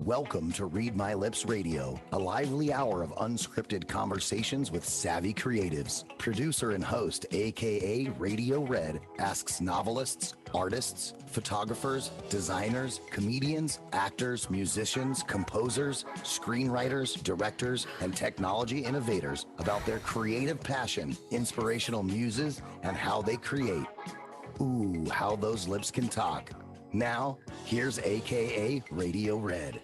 Welcome to Read My Lips Radio, a lively hour of unscripted conversations with savvy creatives. Producer and host, aka Radio Red, asks novelists, artists, photographers, designers, comedians, actors, musicians, composers, screenwriters, directors, and technology innovators about their creative passion, inspirational muses, and how they create. Ooh, how those lips can talk. Now, here's aka Radio Red.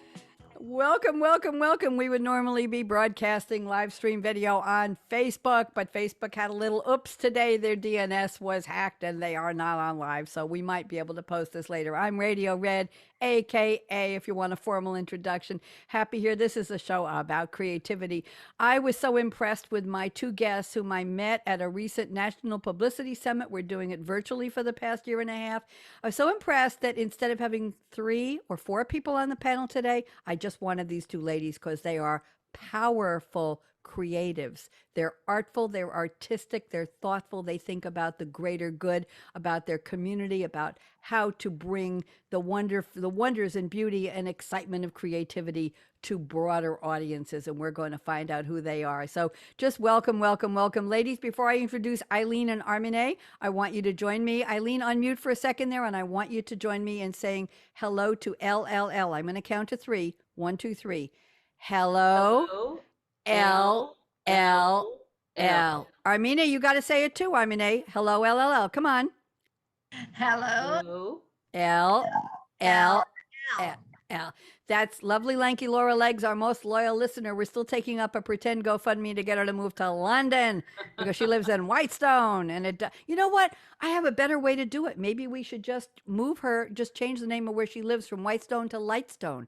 Welcome, welcome, welcome. We would normally be broadcasting live stream video on Facebook, but Facebook had a little oops today. Their DNS was hacked and they are not on live, so we might be able to post this later. I'm Radio Red, aka, if you want a formal introduction, happy here. This is a show about creativity. I was so impressed with my two guests whom I met at a recent National Publicity Summit. We're doing it virtually for the past year and a half. I was so impressed that instead of having 3 or 4 people on the panel today, I just wanted these two ladies because they are powerful creatives. They're artful, they're artistic, they're thoughtful, they think about the greater good, about their community, about how to bring the wonders and beauty and excitement of creativity to broader audiences, and we're going to find out who they are. So just welcome, welcome, welcome. Ladies, before I introduce Eileen and Armine, I want you to join me. Eileen, unmute for a second there, and I want you to join me in saying hello to LLL. I'm going to count to 3. 1, 2, 3. Hello. L L L. Armina, you got to say it too, Armine. Hello, LLL. Come on. Hello. L L L. That's lovely, lanky Laura Legs, our most loyal listener. We're still taking up a pretend GoFundMe to get her to move to London because she lives in Whitestone. And you know what? I have a better way to do it. Maybe we should just move her, just change the name of where she lives from Whitestone to Lightstone.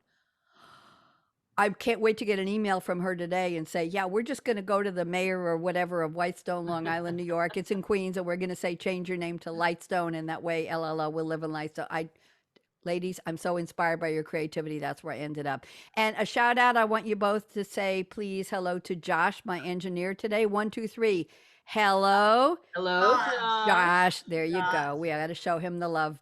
I can't wait to get an email from her today and say, yeah, we're just going to go to the mayor or whatever of Whitestone, Long Island, New York. It's in Queens, and we're going to say, change your name to Lightstone, and that way LLL will live in Lightstone. Ladies, I'm so inspired by your creativity. That's where I ended up. And a shout out, I want you both to say, please, hello to Josh, my engineer today. 1, 2, 3. Hello. Hello, Josh. There you go. We got to show him the love.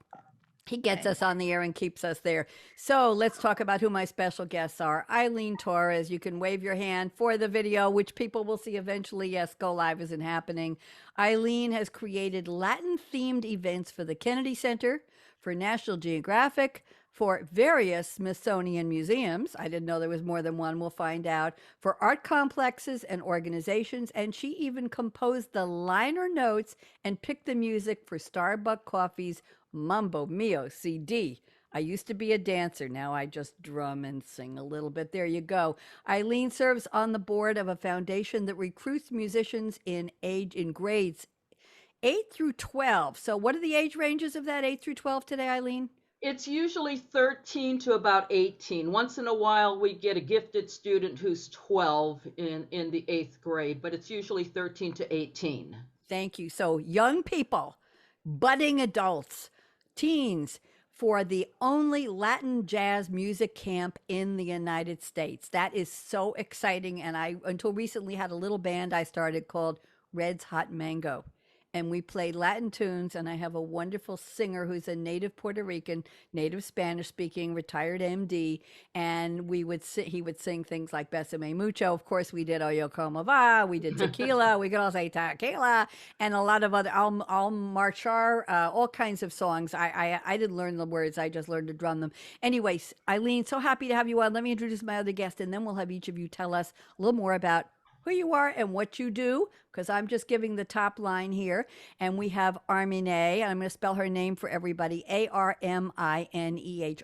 He gets us on the air and keeps us there. So let's talk about who my special guests are. Eileen Torres, you can wave your hand for the video, which people will see eventually. Yes, Go Live isn't happening. Eileen has created Latin-themed events for the Kennedy Center, for National Geographic, for various Smithsonian museums. I didn't know there was more than one. We'll find out. For art complexes and organizations. And she even composed the liner notes and picked the music for Starbucks Coffee's Mambo Mio CD. I used to be a dancer. Now I just drum and sing a little bit. There you go. Eileen serves on the board of a foundation that recruits musicians in grades 8 through 12. So what are the age ranges of that 8 through 12 today, Eileen? It's usually 13 to about 18. Once in a while, we get a gifted student who's 12 in the 8th grade, but it's usually 13 to 18. Thank you. So young people, budding adults, teens, for the only Latin jazz music camp in the United States. That is so exciting. And I, until recently, had a little band I started called Red's Hot Mango. And we played Latin tunes, and I have a wonderful singer who's a native Puerto Rican, native Spanish-speaking, retired MD, and he would sing things like Besame Mucho. Of course, we did Oyo Como Va, we did Tequila, we could all say Tequila, and a lot of other, Al Marchar, all kinds of songs. I didn't learn the words, I just learned to drum them. Anyways, Eileen, so happy to have you on. Let me introduce my other guest, and then we'll have each of you tell us a little more about who you are and what you do, because I'm just giving the top line here. And we have Armine, and I'm going to spell her name for everybody, Armineh,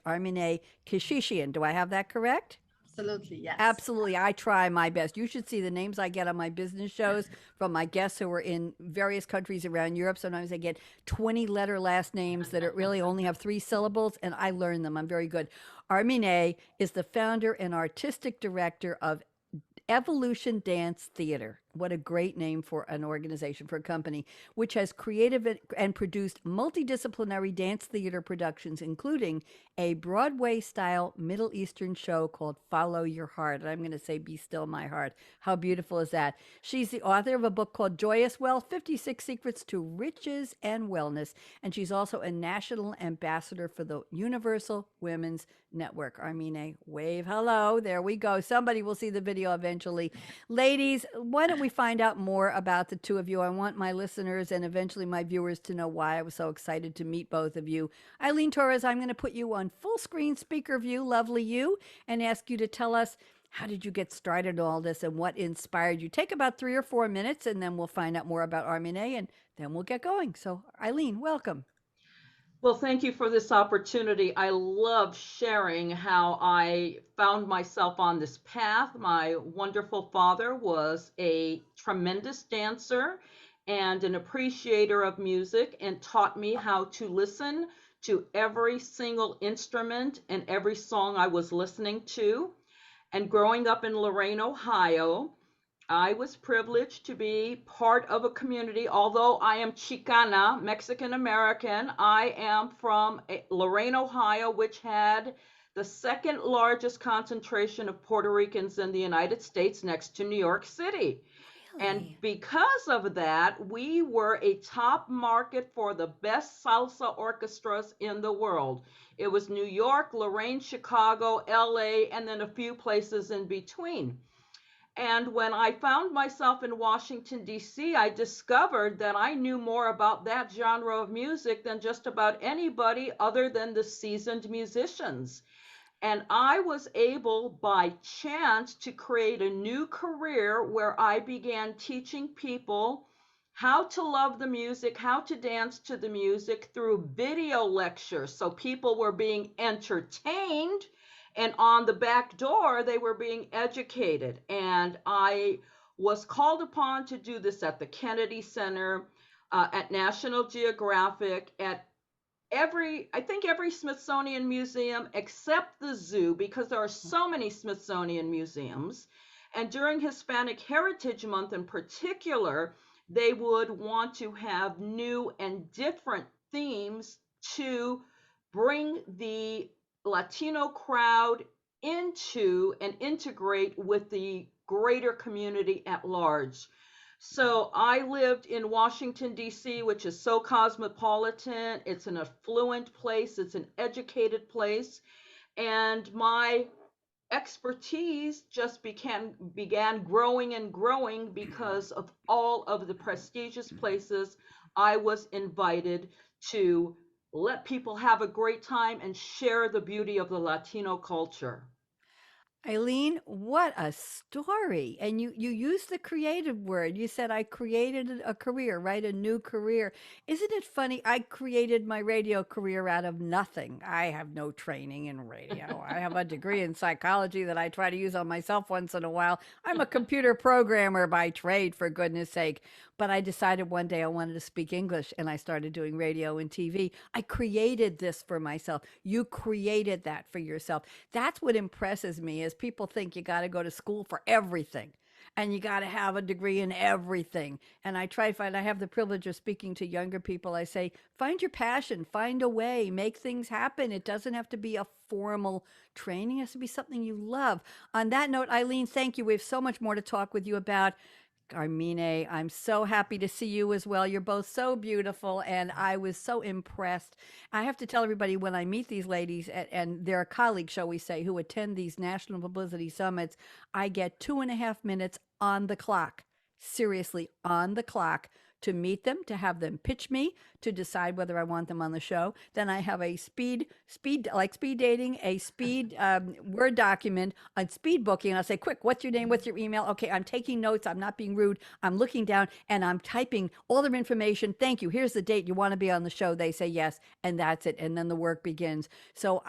Armine Keshishian. Do I have that correct? Absolutely, yes. Absolutely. I try my best. You should see the names I get on my business shows from my guests who are in various countries around Europe. Sometimes I get 20-letter last names that really only have 3 syllables, and I learn them. I'm very good. Armine is the founder and artistic director of Evolution Dance Theater. What a great name for an organization, for a company, which has created and produced multidisciplinary dance theater productions, including a Broadway style Middle Eastern show called Follow Your Heart. And I'm going to say, Be Still My Heart. How beautiful is that? She's the author of a book called Joyous Wealth 56 Secrets to Riches and Wellness. And she's also a national ambassador for the Universal Women's Network. Armine, wave hello. There we go. Somebody will see the video eventually. Ladies, why don't we find out more about the two of you? I want my listeners and eventually my viewers to know why I was so excited to meet both of you. Eileen Torres, I'm going to put you on full screen speaker view, lovely you, and ask you to tell us, how did you get started in all this and what inspired you? Take about 3 or 4 minutes and then we'll find out more about Armine and then we'll get going. So Eileen, welcome. Well, thank you for this opportunity. I love sharing how I found myself on this path. My wonderful father was a tremendous dancer and an appreciator of music and taught me how to listen to every single instrument and every song I was listening to. And growing up in Lorain, Ohio, I was privileged to be part of a community. Although I am Chicana, Mexican American, I am from Lorain, Ohio, which had the second largest concentration of Puerto Ricans in the United States, next to New York City. Really? And because of that, we were a top market for the best salsa orchestras in the world. It was New York, Lorain, Chicago, LA, and then a few places in between. And when I found myself in Washington, D.C., I discovered that I knew more about that genre of music than just about anybody other than the seasoned musicians. And I was able, by chance, to create a new career where I began teaching people how to love the music, how to dance to the music through video lectures. So people were being entertained, and on the back door, they were being educated. And I was called upon to do this at the Kennedy Center, at National Geographic, at I think every Smithsonian museum except the zoo, because there are so many Smithsonian museums. And during Hispanic Heritage Month in particular, they would want to have new and different themes to bring the Latino crowd into and integrate with the greater community at large. So I lived in Washington, D.C., which is so cosmopolitan. It's an affluent place. It's an educated place. And my expertise just began growing and growing because of all of the prestigious places I was invited to let people have a great time and share the beauty of the Latino culture. Eileen, what a story. And you used the creative word. You said, I created a career, right? A new career. Isn't it funny? I created my radio career out of nothing. I have no training in radio. I have a degree in psychology that I try to use on myself once in a while. I'm a computer programmer by trade, for goodness sake. But I decided one day I wanted to speak English and I started doing radio and TV. I created this for myself. You created that for yourself. That's what impresses me is people think you got to go to school for everything and you got to have a degree in everything. And I try to find, I have the privilege of speaking to younger people. I say, find your passion, find a way, make things happen. It doesn't have to be a formal training. It has to be something you love. On that note, Eileen, thank you. We have so much more to talk with you about. Armine, I'm so happy to see you as well. You're both so beautiful, and I was so impressed. I have to tell everybody when I meet these ladies and their colleagues, shall we say, who attend these national publicity summits, I get 2.5 minutes on the clock, seriously, on the clock, to meet them, to have them pitch me, to decide whether I want them on the show. Then I have a speed dating, a speed Word document on speed booking. And I'll say, quick, what's your name? What's your email? Okay, I'm taking notes. I'm not being rude. I'm looking down and I'm typing all their information. Thank you. Here's the date. You want to be on the show? They say yes. And that's it. And then the work begins. So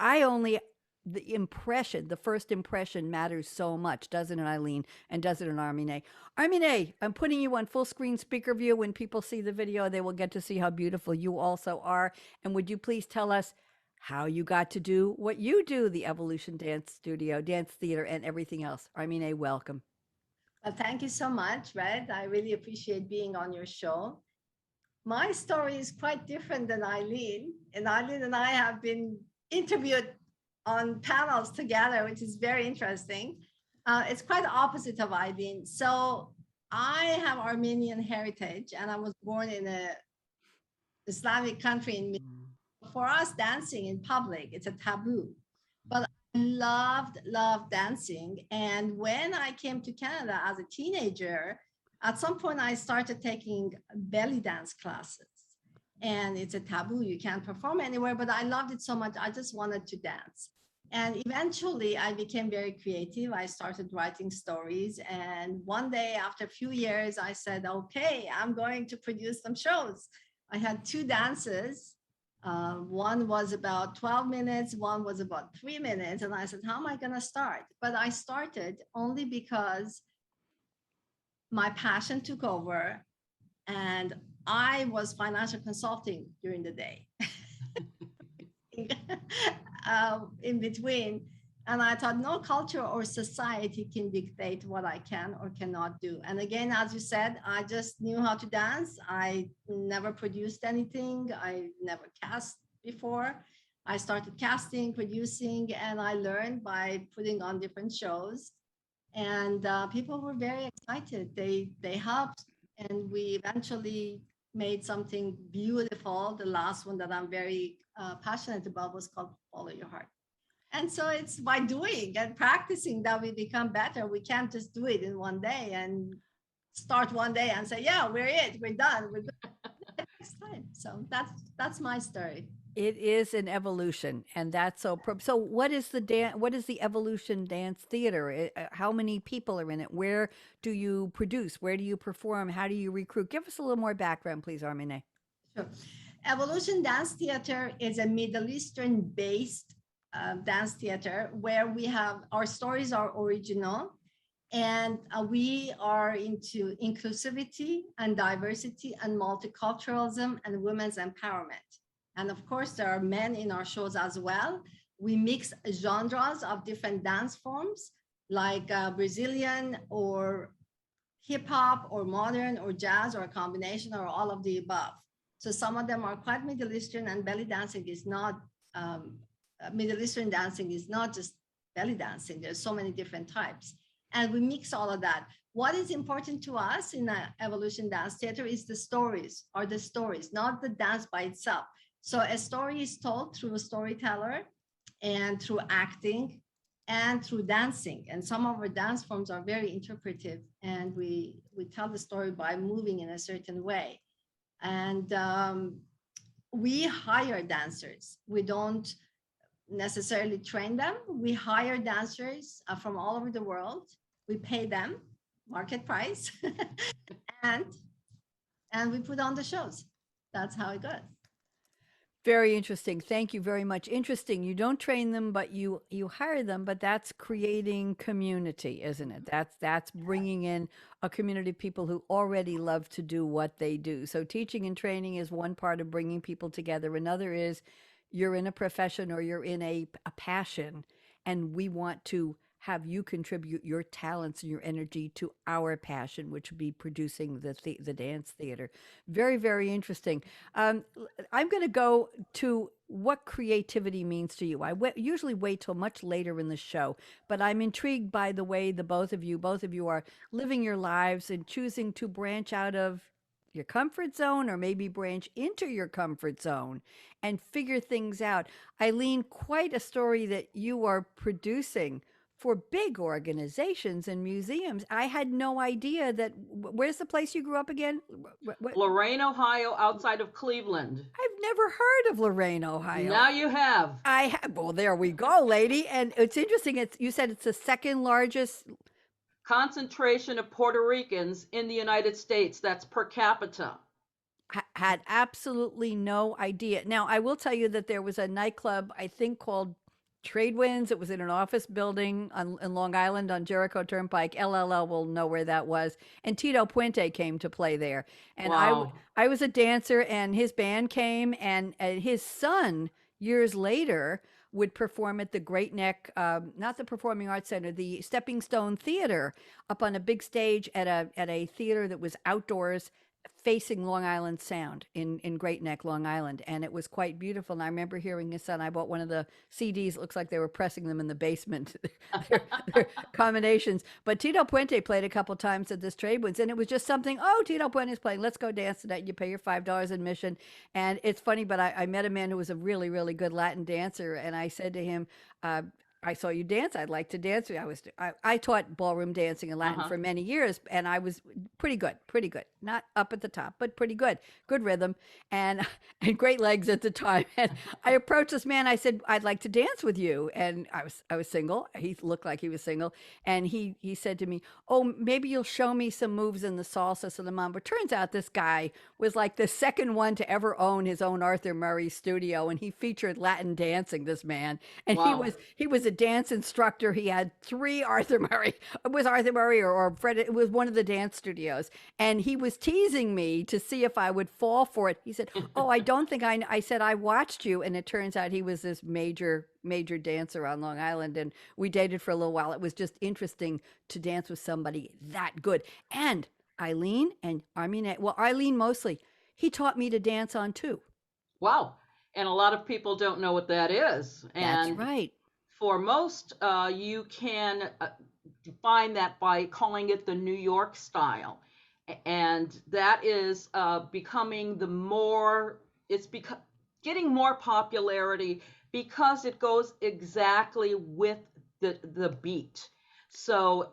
the first impression matters so much, doesn't it, Eileen? And does it in Armine? Armine, I'm putting you on full screen speaker view. When people see the video, they will get to see how beautiful you also are. And would you please tell us how you got to do what you do, the Evolution Dance Studio, Dance Theater, and everything else? Armine, welcome. Well, thank you so much, Red. I really appreciate being on your show. My story is quite different than Eileen. And Eileen and I have been interviewed on panels together, which is very interesting. It's quite the opposite of Eileen. So I have Armenian heritage and I was born in a Islamic country. For us, dancing in public, it's a taboo. But I loved dancing. And when I came to Canada as a teenager, at some point I started taking belly dance classes. And it's a taboo, you can't perform anywhere, but I loved it so much, I just wanted to dance. And eventually I became very creative. I started writing stories. And one day, after a few years, I said, okay, I'm going to produce some shows. I had two dances. One was about 12 minutes, one was about 3 minutes. And I said, how am I going to start? But I started only because my passion took over and I was financial consulting during the day. In between. And I thought no culture or society can dictate what I can or cannot do. And again, as you said, I just knew how to dance. I never produced anything. I never cast before. I started casting, producing, and I learned by putting on different shows. And people were very excited. They helped, and we eventually made something beautiful. The last one that I'm very passionate about was called Follow Your Heart. And so it's by doing and practicing that we become better. We can't just do it in one day and start one day and say, yeah, we're done. We're good next time. So that's my story. It is an evolution, and that's so. So, what is the What is the Evolution Dance Theater? How many people are in it? Where do you produce? Where do you perform? How do you recruit? Give us a little more background, please, Armine. Sure. Evolution Dance Theater is a Middle Eastern based dance theater where we have our stories are original, and we are into inclusivity and diversity and multiculturalism and women's empowerment. And of course, there are men in our shows as well. We mix genres of different dance forms like Brazilian or hip hop or modern or jazz or a combination or all of the above. So some of them are quite Middle Eastern, and belly dancing is not, Middle Eastern dancing is not just belly dancing. There's so many different types. And we mix all of that. What is important to us in Evolution Dance Theater is the stories, not the dance by itself. So a story is told through a storyteller and through acting and through dancing. And some of our dance forms are very interpretive, and we tell the story by moving in a certain way. And we hire dancers. We don't necessarily train them. We hire dancers from all over the world. We pay them market price and we put on the shows. That's how it goes. Very interesting. Thank you very much. Interesting. You don't train them, but you hire them. But that's creating community, isn't it? That's bringing in a community of people who already love to do what they do. So teaching and training is one part of bringing people together. Another is you're in a profession or you're in a passion, and we want to have you contribute your talents and your energy to our passion, which would be producing the dance theater. Very, very interesting. I'm going to go to what creativity means to you. I usually wait till much later in the show, but I'm intrigued by the way the both of you are living your lives and choosing to branch out of your comfort zone or maybe branch into your comfort zone and figure things out. Eileen, quite a story that you are producing for big organizations and museums. I had no idea that. Where's the place you grew up again? Lorain, Ohio, outside of Cleveland. I've never heard of Lorain, Ohio. Now you have. I have. Well, there we go, lady. And it's interesting. You said it's the second largest concentration of Puerto Ricans in the United States. That's per capita. Had absolutely no idea. Now, I will tell you that there was a nightclub, I think, called Tradewinds. It was in an office building in Long Island on Jericho Turnpike. LLL will know where that was. And Tito Puente came to play there. And wow. I was a dancer, and his band came, and his son years later would perform at the Great Neck, not the Performing Arts Center, the Stepping Stone Theater, up on a big stage at a theater that was outdoors facing Long Island Sound in Great Neck, Long Island. And it was quite beautiful. And I remember hearing his son, I bought one of the CDs. It looks like they were pressing them in the basement, their combinations. But Tito Puente played a couple times at this Trade Winds, and it was just something, oh, Tito Puente's playing, let's go dance tonight. You pay your $5 admission. And it's funny, but I met a man who was a really, really good Latin dancer. And I said to him, I saw you dance. I'd like to dance. I taught ballroom dancing in Latin for many years, and I was pretty good. Not up at the top, but pretty good. Good rhythm and great legs at the time. And I approached this man. I said, I'd like to dance with you. And I was single. He looked like he was single. And he said to me, oh, maybe you'll show me some moves in the salsa so the mambo. Turns out this guy was like the second one to ever own his own Arthur Murray studio, and he featured Latin dancing, this man. And Wow. he was a dance instructor. He had 3 Arthur Murray. It was Arthur Murray or Fred. It was one of the dance studios. And he was teasing me to see if I would fall for it. He said, oh, I don't think I said, I watched you. And it turns out he was this major dancer on Long Island. And we dated for a little while. It was just interesting to dance with somebody that good. And Eileen and Armine, well, Eileen mostly, he taught me to dance on 2. Wow. And a lot of people don't know what that is. That's And right. for most, you can define that by calling it the New York style. And that is becoming getting more popularity because it goes exactly with the beat. So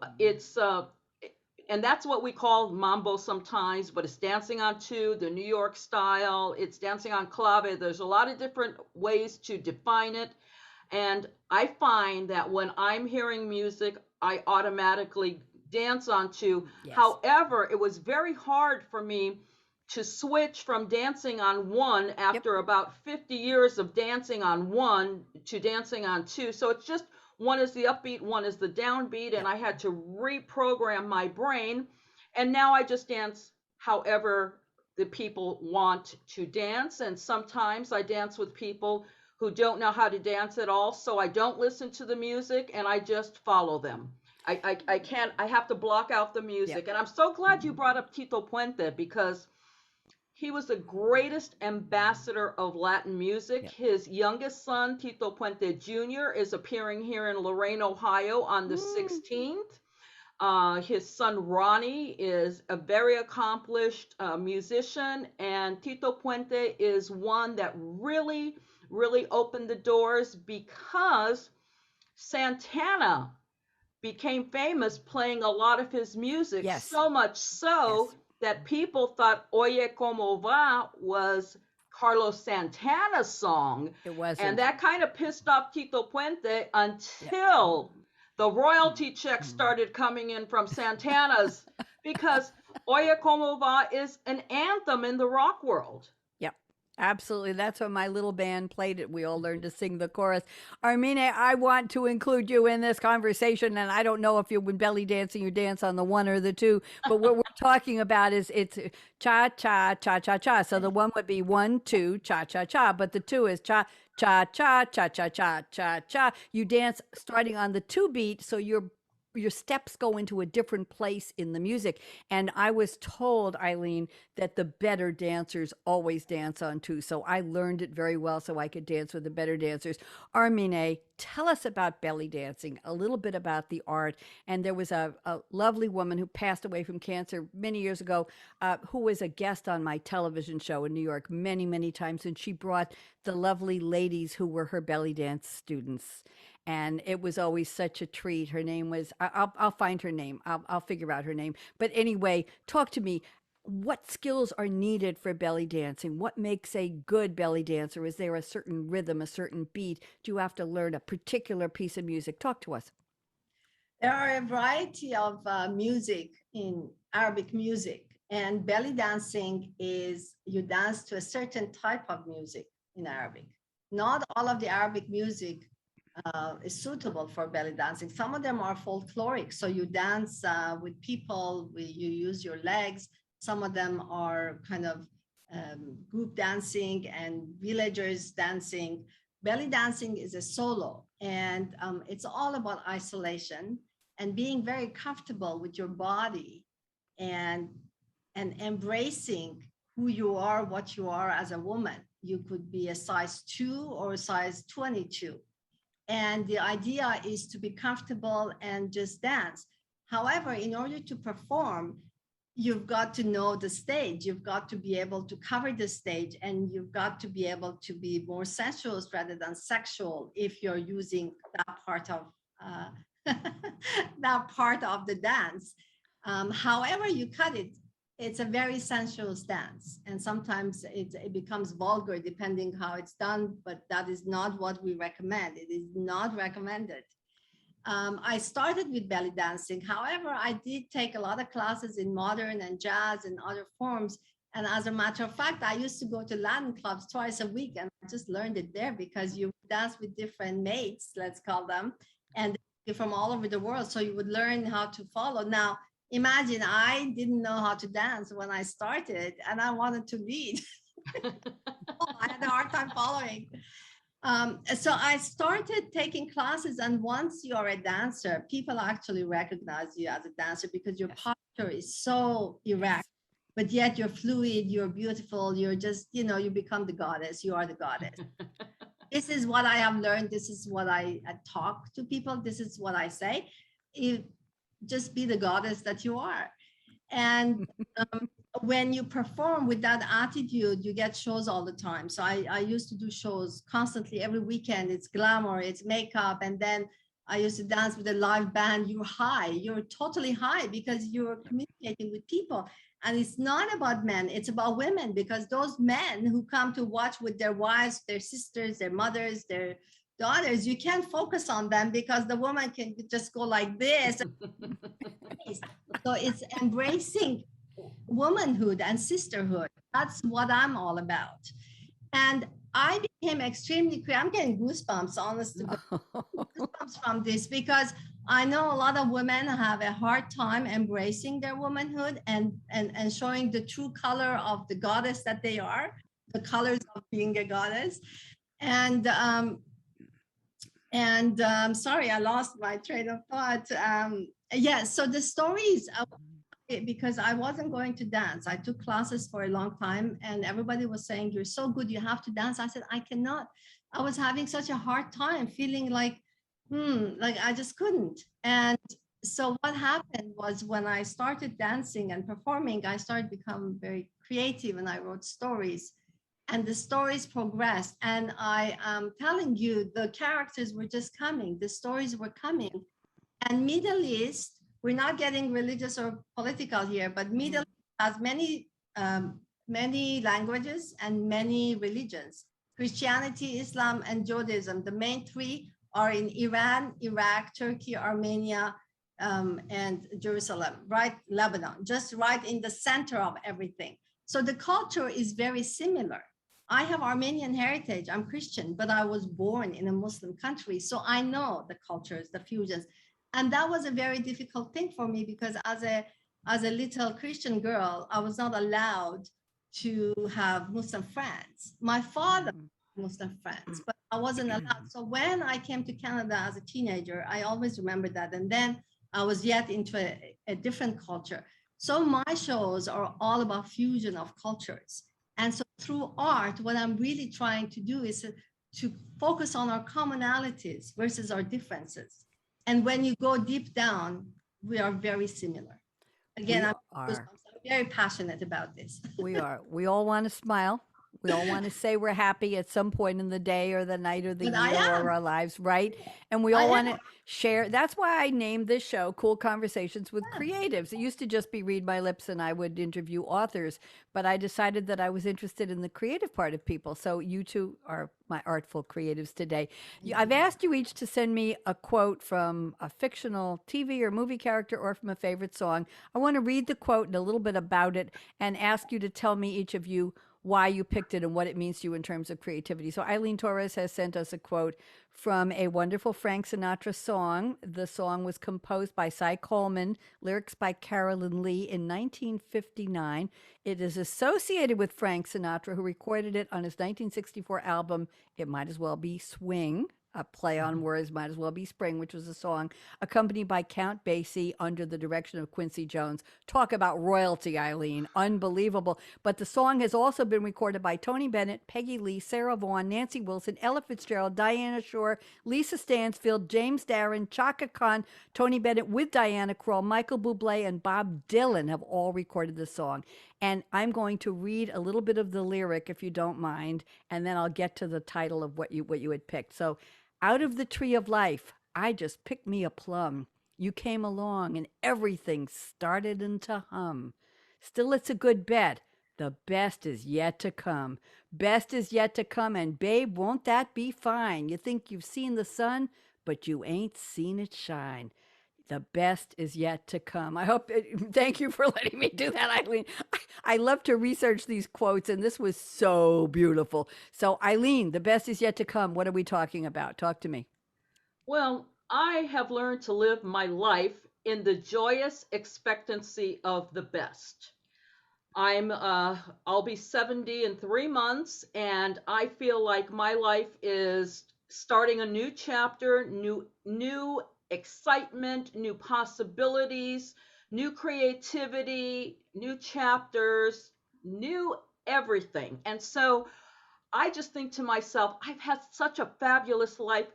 and that's what we call mambo sometimes, but it's dancing on 2, the New York style, it's dancing on clave. There's a lot of different ways to define it. And I find that when I'm hearing music, I automatically dance on 2. Yes. However, it was very hard for me to switch from dancing on 1 after about 50 years of dancing on 1 to dancing on 2. So it's just one is the upbeat, one is the downbeat, and I had to reprogram my brain. And now I just dance however the people want to dance. And sometimes I dance with people who don't know how to dance at all. So I don't listen to the music and I just follow them. I have to block out the music. And I'm so glad you brought up Tito Puente because he was the greatest ambassador of Latin music. His youngest son, Tito Puente Jr., is appearing here in Lorain, Ohio on the 16th. His son, Ronnie, is a very accomplished musician. And Tito Puente is one that really opened the doors because Santana became famous playing a lot of his music. So much so that people thought Oye Como Va was Carlos Santana's song. It wasn't. And that kind of pissed off Tito Puente until the royalty checks started coming in from Santana's because Oye Como Va is an anthem in the rock world. Absolutely. That's when my little band played it. We all learned to sing the chorus. Armine, I want to include you in this conversation. And I don't know if you, when belly dancing, you dance on the 1 or the 2. But what we're talking about is it's cha-cha, cha-cha-cha. So the 1 would be 1, 2, cha-cha-cha. But the 2 is cha-cha, cha-cha-cha, cha-cha-cha. You dance starting on the 2 beat. So your steps go into a different place in the music. And I was told, Eileen, that the better dancers always dance on 2. So I learned it very well so I could dance with the better dancers. Armine, tell us about belly dancing, a little bit about the art. And there was a lovely woman who passed away from cancer many years ago, who was a guest on my television show in New York many, many times. And she brought the lovely ladies who were her belly dance students. And it was always such a treat. Her name was, I'll find her name. I'll figure out her name. But anyway, talk to me. What skills are needed for belly dancing? What makes a good belly dancer? Is there a certain rhythm, a certain beat? Do you have to learn a particular piece of music? Talk to us. There are a variety of music in Arabic music. And belly dancing is you dance to a certain type of music in Arabic. Not all of the Arabic music is suitable for belly dancing. Some of them are folkloric. So you dance with people, you use your legs. Some of them are kind of group dancing and villagers dancing. belly dancing is a solo, and it's all about isolation and being very comfortable with your body, and embracing who you are, what you are as a woman. You could be a size 2 or a size 22. And the idea is to be comfortable and just dance. However, in order to perform, you've got to know the stage. You've got to be able to cover the stage, and you've got to be able to be more sensuous rather than sexual if you're using that part of that part of the dance. However you cut it, it's a very sensuous dance, and sometimes it becomes vulgar depending how it's done, but that is not what we recommend. It is not recommended. I started with belly dancing. However, I did take a lot of classes in modern and jazz and other forms. And as a matter of fact, I used to go to Latin clubs twice a week, and I just learned it there because you dance with different mates, let's call them, and they're from all over the world. So you would learn how to follow. Now, imagine I didn't know how to dance when I started, and I wanted to lead. I had a hard time following. So I started taking classes, and once you're a dancer, people actually recognize you as a dancer because your posture is so erect, but yet you're fluid, you're beautiful, you're just, you become the goddess, you are the goddess. This is what I have learned. This is what I talk to people. This is what I say. Just be the goddess that you are. And when you perform with that attitude, you get shows all the time. So I used to do shows constantly every weekend. It's glamour, it's makeup. And then I used to dance with a live band. You're high, you're totally high because you're communicating with people. And it's not about men, it's about women, because those men who come to watch with their wives, their sisters, their mothers, their daughters, you can't focus on them because the woman can just go like this. So it's embracing womanhood and sisterhood. That's what I'm all about. And I became extremely creative. I'm getting goosebumps, honestly, goosebumps from this, because I know a lot of women have a hard time embracing their womanhood and showing the true color of the goddess that they are, the colors of being a goddess. And sorry, I lost my train of thought. So the stories, because I wasn't going to dance. I took classes for a long time, and everybody was saying, you're so good, you have to dance. I said, I cannot. I was having such a hard time, feeling like I just couldn't. And so what happened was, when I started dancing and performing, I started becoming very creative, and I wrote stories, and the stories progressed. And I am telling you, the characters were just coming, the stories were coming. And Middle East, we're not getting religious or political here, but Middle East has many languages and many religions: Christianity, Islam, and Judaism. The main three are in Iran, Iraq, Turkey, Armenia, and Jerusalem, right? Lebanon, just right in the center of everything. So the culture is very similar. I have Armenian heritage. I'm Christian, but I was born in a Muslim country. So I know the cultures, the fusions. And that was a very difficult thing for me, because as a little Christian girl, I was not allowed to have Muslim friends. My father had Muslim friends, but I wasn't allowed. So when I came to Canada as a teenager, I always remember that. And then I was yet into a different culture. So my shows are all about fusion of cultures. And so through art, what I'm really trying to do is to focus on our commonalities versus our differences. And when you go deep down, we are very similar. Again, I'm very passionate about this. We are. We all want to smile. We all want to say we're happy at some point in the day or the night or the year or our lives, right? And we all want to share. That's why I named this show Cool Conversations with Creatives. It used to just be Read My Lips and I would interview authors, but I decided that I was interested in the creative part of people. So you two are my artful creatives today. I've asked you each to send me a quote from a fictional TV or movie character or from a favorite song. I want to read the quote and a little bit about it and ask you to tell me, each of you, why you picked it and what it means to you in terms of creativity. So Eileen Torres has sent us a quote from a wonderful Frank Sinatra song. The song was composed by Cy Coleman, lyrics by Carolyn Lee in 1959. It is associated with Frank Sinatra, who recorded it on his 1964 album, It Might As Well Be Swing. A play on words, Might As Well Be Spring, which was a song accompanied by Count Basie under the direction of Quincy Jones. Talk about royalty, Eileen. Unbelievable. But the song has also been recorded by Tony Bennett, Peggy Lee, Sarah Vaughan, Nancy Wilson, Ella Fitzgerald, Diana Shore, Lisa Stansfield, James Darren, Chaka Khan, Tony Bennett with Diana Krall, Michael Bublé, and Bob Dylan have all recorded the song. And I'm going to read a little bit of the lyric, if you don't mind, and then I'll get to the title of what you had picked. So, out of the tree of life, I just picked me a plum. You came along and everything started to hum. Still, it's a good bet. The best is yet to come. Best is yet to come, and babe, won't that be fine? You think you've seen the sun, but you ain't seen it shine. The best is yet to come. Thank you for letting me do that, Eileen. I love to research these quotes, and this was so beautiful. So, Eileen, the best is yet to come. What are we talking about? Talk to me. Well, I have learned to live my life in the joyous expectancy of the best. I'll be 70 in 3 months, and I feel like my life is starting a new chapter, new excitement, new possibilities, new creativity, new chapters, new everything. And so I just think to myself, I've had such a fabulous life,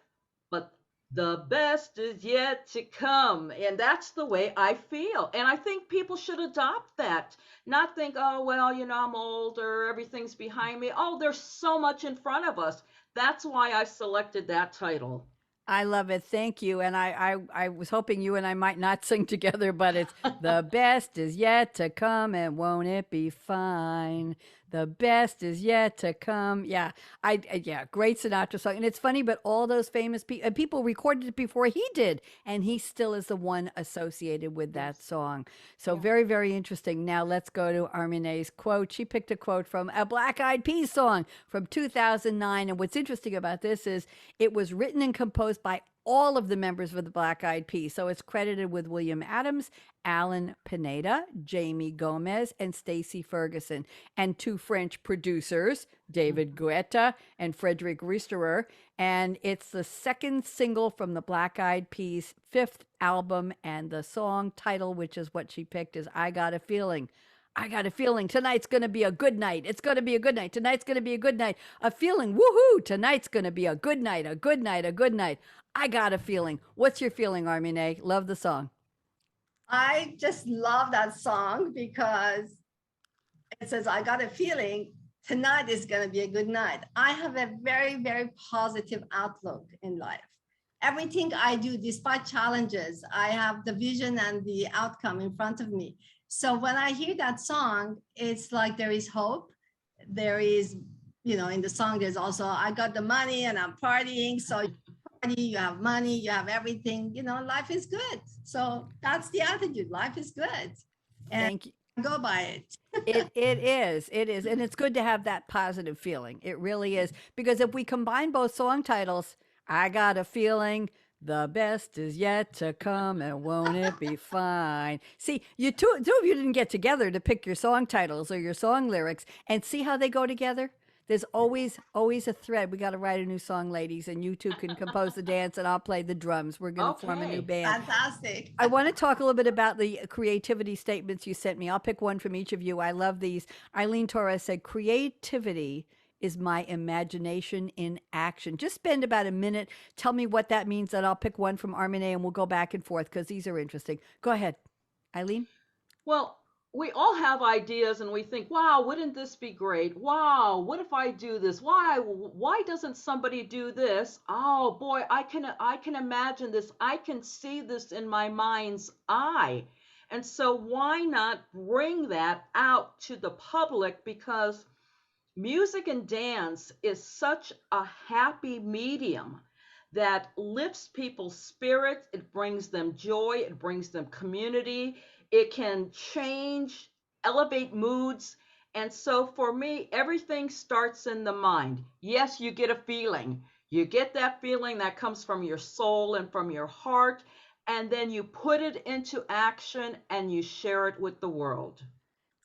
but the best is yet to come. And that's the way I feel. And I think people should adopt that. Not think, oh, well, I'm older, everything's behind me. Oh, there's so much in front of us. That's why I selected that title. I love it. Thank you. And I was hoping you and I might not sing together, but it's the best is yet to come, and won't it be fine? The best is yet to come. Yeah, great Sinatra song. And it's funny, but all those famous people recorded it before he did, and he still is the one associated with that song. So very, very interesting. Now let's go to Armine's quote. She picked a quote from a Black Eyed Peas song from 2009. And what's interesting about this is it was written and composed by all of the members of the Black Eyed Peas. So it's credited with William Adams, Alan Pineda, Jamie Gomez, and Stacey Ferguson, and 2 French producers, David Guetta and Frederic Risterer. And it's the second single from the Black Eyed Peas' 5th album, and the song title, which is what she picked, is I Got a Feeling. I got a feeling tonight's going to be a good night. It's going to be a good night. Tonight's going to be a good night. A feeling, woohoo, tonight's going to be a good night, a good night, a good night. I got a feeling. What's your feeling, Armine? Love the song. I just love that song because it says, I got a feeling tonight is going to be a good night. I have a very, very positive outlook in life. Everything I do, despite challenges, I have the vision and the outcome in front of me. So when I hear that song, it's like there is hope. There is, in the song, there's also, I got the money and I'm partying. So you have money, you have everything, life is good. So that's the attitude. Life is good. And thank you. Go by it. It is. And it's good to have that positive feeling. It really is. Because if we combine both song titles, I got a feeling, the best is yet to come, and won't it be fine? See, two of you didn't get together to pick your song titles or your song lyrics, and see how they go together? There's always a thread. We got to write a new song, ladies, and you two can compose the dance, and I'll play the drums. We're going to form a new band. Fantastic. I want to talk a little bit about the creativity statements you sent me. I'll pick one from each of you. I love these. Eileen Torres said, creativity is my imagination in action. Just spend about a minute. Tell me what that means, and I'll pick one from Armine, and we'll go back and forth because these are interesting. Go ahead, Eileen. Well, we all have ideas and we think, wow, wouldn't this be great? Wow, what if I do this? Why doesn't somebody do this? Oh boy, I can imagine this. I can see this in my mind's eye. And so why not bring that out to the public? Because music and dance is such a happy medium that lifts people's spirits. It brings them joy. It brings them community. It can change, elevate moods. And so for me, everything starts in the mind. Yes, you get a feeling. You get that feeling that comes from your soul and from your heart, and then you put it into action and you share it with the world.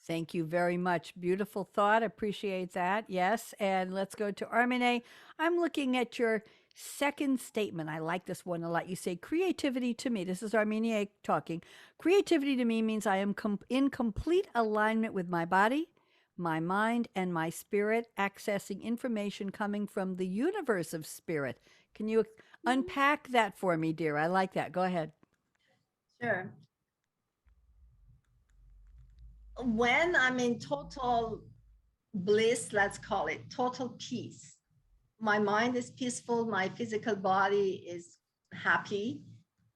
Thank you very much. Beautiful thought. Appreciate that. Yes. And let's go to Armine. I'm looking at your second statement. I like this one a lot. You say creativity to me. This is Armine talking. Creativity to me means I am in complete alignment with my body, my mind, and my spirit, accessing information coming from the universe of spirit. Can you unpack that for me, dear? I like that. Go ahead. Sure. When I'm in total bliss, let's call it total peace, my mind is peaceful, my physical body is happy,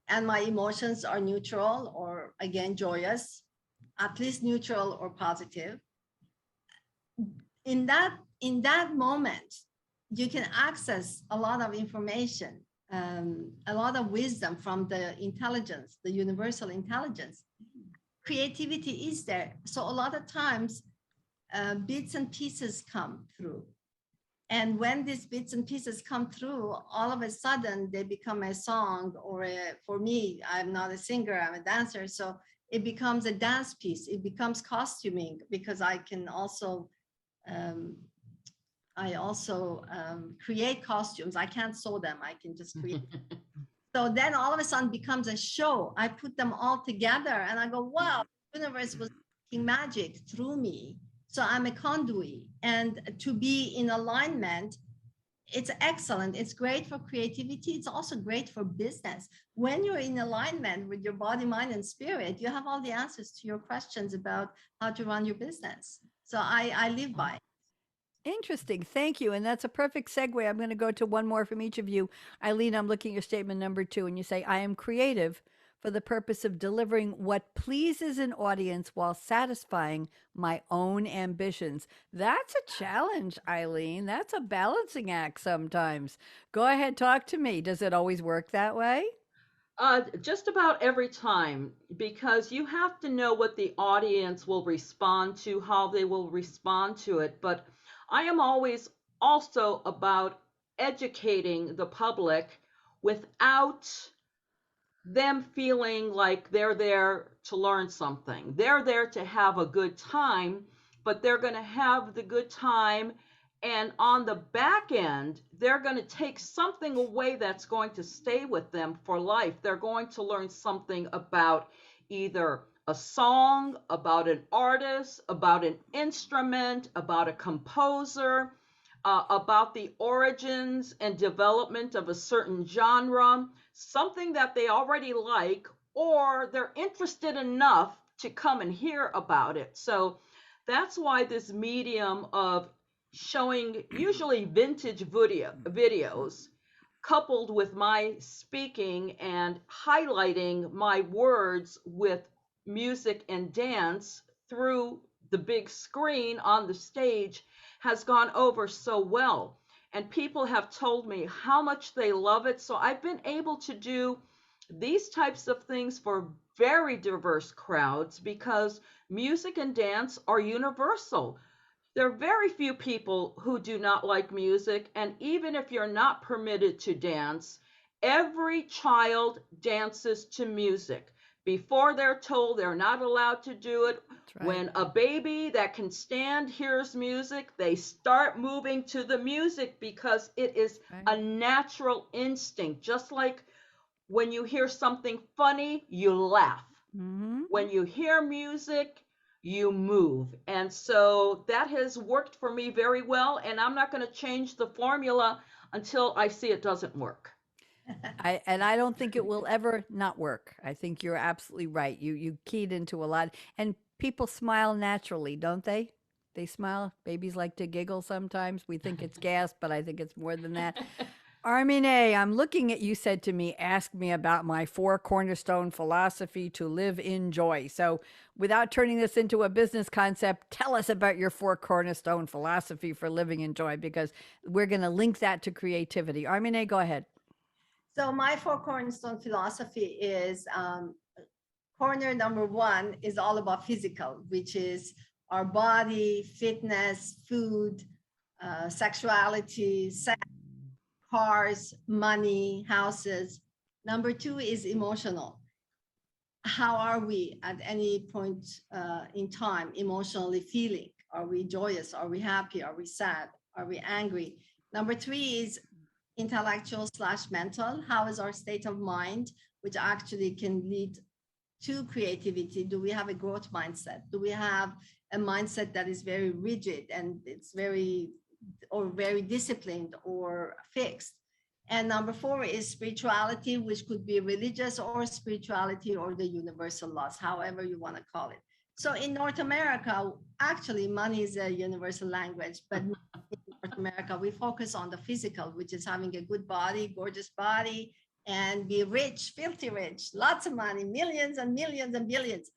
and my emotions are neutral or again joyous, at least neutral or positive. In that moment, you can access a lot of information, a lot of wisdom from the intelligence, the universal intelligence. Creativity is there. So a lot of times, bits and pieces come through. And when these bits and pieces come through, all of a sudden they become a song for me, I'm not a singer, I'm a dancer. So it becomes a dance piece. It becomes costuming because I can also, create costumes. I can't sew them. I can just create. So then all of a sudden becomes a show. I put them all together and I go, wow, the universe was making magic through me. So I'm a conduit, and to be in alignment, it's excellent. It's great for creativity. It's also great for business. When you're in alignment with your body, mind, and spirit, you have all the answers to your questions about how to run your business. So I live by it. Interesting. Thank you. And that's a perfect segue. I'm going to go to one more from each of you. Eileen, I'm looking at your statement number 2, and you say, I am creative for the purpose of delivering what pleases an audience while satisfying my own ambitions. That's a challenge, Eileen. That's a balancing act sometimes. Go ahead, talk to me. Does it always work that way? Just about every time, because you have to know what the audience will respond to, how they will respond to it. But I am always also about educating the public without them feeling like they're there to learn something. They're there to have a good time, but they're going to have the good time. And on the back end, they're going to take something away that's going to stay with them for life. They're going to learn something about either a song, about an artist, about an instrument, about a composer, about the origins and development of a certain genre, something that they already like, or they're interested enough to come and hear about it. So that's why this medium of showing usually vintage videos coupled with my speaking and highlighting my words with music and dance through the big screen on the stage has gone over so well. And people have told me how much they love it. So I've been able to do these types of things for very diverse crowds because music and dance are universal. There are very few people who do not like music, and even if you're not permitted to dance, every child dances to music. Before they're told they're not allowed to do it, Right. when a baby that can stand hears music, they start moving to the music because it is Right. a natural instinct. Just like when you hear something funny, you laugh. Mm-hmm. When you hear music, you move. And so that has worked for me very well. And I'm not going to change the formula until I see it doesn't work. I don't think it will ever not work. I think you're absolutely right. You keyed into a lot, and people smile naturally, don't they? They smile. Babies like to giggle sometimes. We think it's gas, but I think it's more than that. Armine, I'm looking at you said to me, ask me about my 4 cornerstone philosophy to live in joy. So without turning this into a business concept, tell us about your 4 cornerstone philosophy for living in joy, because we're going to link that to creativity. Armine, go ahead. So my 4 cornerstone philosophy is corner number 1 is all about physical, which is our body, fitness, food, sexuality, sex, cars, money, houses. Number two is emotional. How are we at any point in time emotionally feeling? Are we joyous? Are we happy? Are we sad? Are we angry? Number three is intellectual / mental. How is our state of mind, which actually can lead to creativity? Do we have a growth mindset? Do we have a mindset that is very rigid and it's very disciplined or fixed? And number four is spirituality, which could be religious or spirituality or the universal laws, however you want to call it. So in North America, actually money is a universal language, but in North America, we focus on the physical, which is having a good body, gorgeous body, and be rich, filthy rich, lots of money, millions and millions and billions.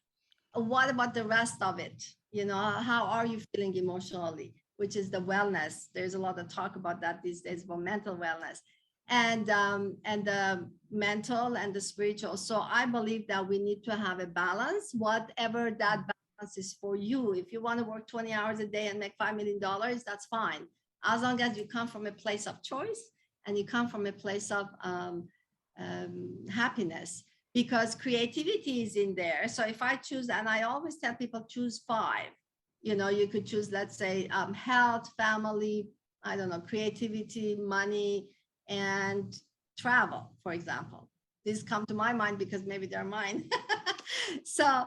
What about the rest of it? How are you feeling emotionally, which is the wellness. There's a lot of talk about that these days, about mental wellness and the mental and the spiritual. So I believe that we need to have a balance, whatever that balance is for you. If you want to work 20 hours a day and make $5 million, that's fine. As long as you come from a place of choice and you come from a place of happiness, because creativity is in there. So if I choose, and I always tell people, choose 5, you could choose, let's say, health, family, I don't know, creativity, money, and travel, for example. These come to my mind because maybe they're mine. So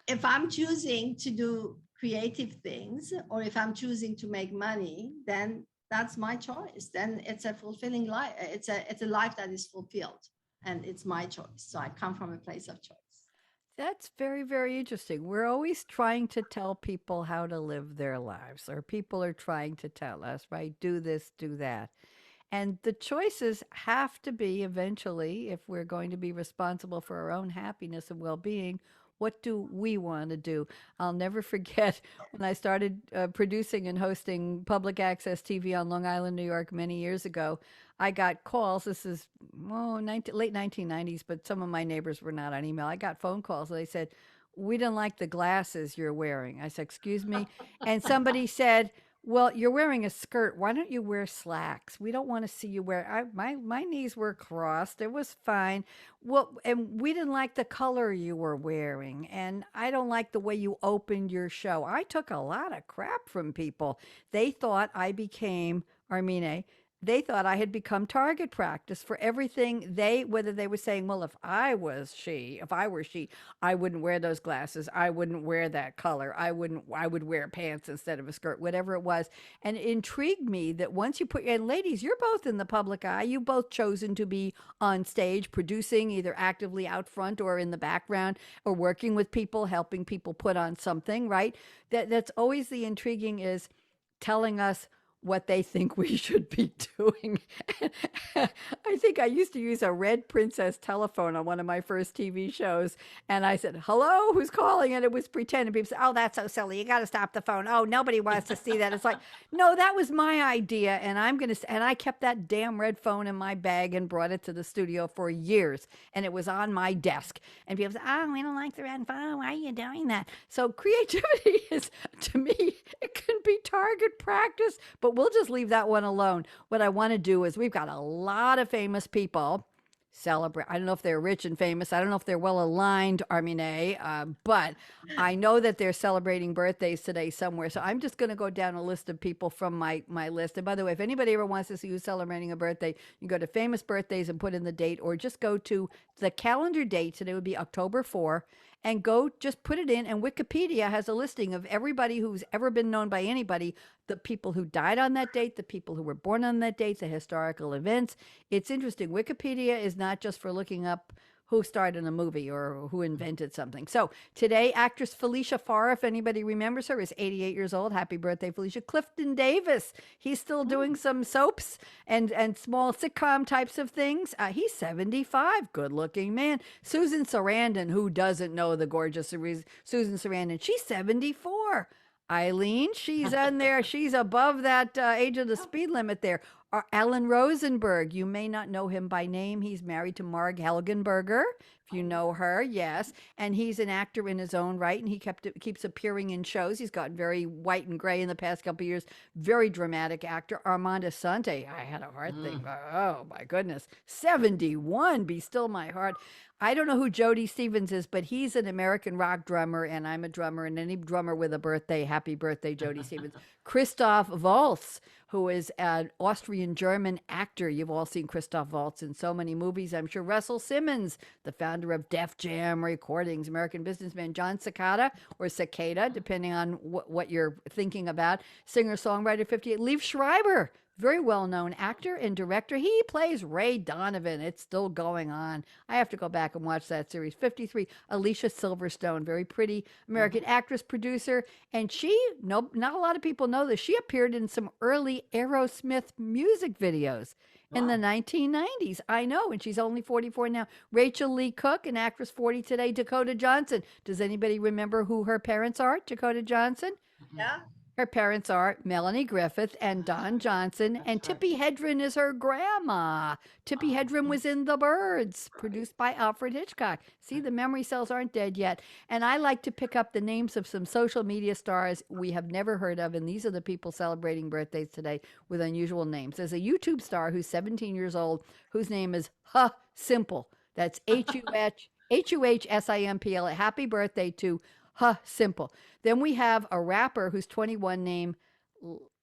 if I'm choosing to do creative things, or if I'm choosing to make money, then that's my choice. Then it's a fulfilling life. It's a life that is fulfilled, and it's my choice. So I come from a place of choice. That's very, very interesting. We're always trying to tell people how to live their lives, or people are trying to tell us, right? Do this, do that. And the choices have to be eventually, if we're going to be responsible for our own happiness and well being, what do we want to do? I'll never forget when I started producing and hosting public access TV on Long Island, New York, many years ago. I got calls. This is late 1990s, but some of my neighbors were not on email. I got phone calls. They said, "We didn't like the glasses you're wearing." I said, "Excuse me?" And somebody said, "Well, you're wearing a skirt. Why don't you wear slacks? We don't want to see you wear." My knees were crossed. It was fine. Well, and we didn't like the color you were wearing, and I don't like the way you opened your show. I took a lot of crap from people. They thought I became Armine. They thought I had become target practice for everything whether they were saying, well, if I were she, I wouldn't wear those glasses. I wouldn't wear that color. I would wear pants instead of a skirt, whatever it was. And it intrigued me that once you and ladies, you're both in the public eye. You both chosen to be on stage, producing either actively out front or in the background, or working with people, helping people put on something, right? That's always the intriguing, is telling us what they think we should be doing. I think I used to use a red Princess telephone on one of my first TV shows. And I said, "Hello, who's calling?" And it was pretend. And people said, "Oh, that's so silly. You got to stop the phone. Oh, nobody wants to see that." It's like, no, that was my idea. And I kept that damn red phone in my bag and brought it to the studio for years. And it was on my desk. And people said, "Oh, we don't like the red phone. Why are you doing that?" So creativity is, to me, it can be target practice, but we'll just leave that one alone. What I want to do is, we've got a lot of famous people celebrate. I don't know if they're rich and famous. I don't know if they're well aligned, Armine, but I know that they're celebrating birthdays today somewhere. So I'm just going to go down a list of people from my list. And by the way, if anybody ever wants to see who's celebrating a birthday, you go to famous birthdays and put in the date, or just go to the calendar date. Today would be October 4. And just put it in, and Wikipedia has a listing of everybody who's ever been known by anybody, the people who died on that date, the people who were born on that date, the historical events. It's interesting. Wikipedia is not just for looking up who starred in a movie or who invented something. So today, actress Felicia Farr, if anybody remembers her, is 88 years old. Happy birthday, Felicia. Clifton Davis, he's still doing some soaps and small sitcom types of things. He's 75, good-looking man. Susan Sarandon, who doesn't know the gorgeous Susan Sarandon, she's 74. Eileen, she's on there. She's above that age of the speed limit there. Alan Rosenberg, you may not know him by name. He's married to Marg Helgenberger, if you know her, yes. And he's an actor in his own right, and he keeps appearing in shows. He's gotten very white and gray in the past couple of years. Very dramatic actor. Armand Assante, I had a heart thing. Oh, my goodness. 71, Be Still My Heart. I don't know who Jody Stevens is, but he's an American rock drummer, and I'm a drummer, and any drummer with a birthday, happy birthday, Jody Stevens. Christoph Waltz, who is an Austrian-German actor. You've all seen Christoph Waltz in so many movies. I'm sure Russell Simmons, the founder of Def Jam Recordings, American businessman. John Cicada, or Cicada, depending on what you're thinking about. Singer-songwriter, 58. Liev Schreiber, very well-known actor and director. He plays Ray Donovan. It's still going on. I have to go back and watch that series. 53. Alicia Silverstone, very pretty American actress, producer. And she, not a lot of people know this, she appeared in some early Aerosmith music videos in the 1990s. I know, and she's only 44 now. Rachel Lee Cook, an actress, 40 today. Dakota Johnson. Does anybody remember who her parents are? Dakota Johnson? Yeah. Her parents are Melanie Griffith and Don Johnson, and Tippi Hedren is her grandma. Tippi Hedren was in The Birds, produced by Alfred Hitchcock. See, the memory cells aren't dead yet. And I like to pick up the names of some social media stars we have never heard of, and these are the people celebrating birthdays today with unusual names. There's a YouTube star who's 17 years old, whose name is Huh Simple. That's Huhsimple. Happy birthday to Huh Simple. Then we have a rapper who's 21 named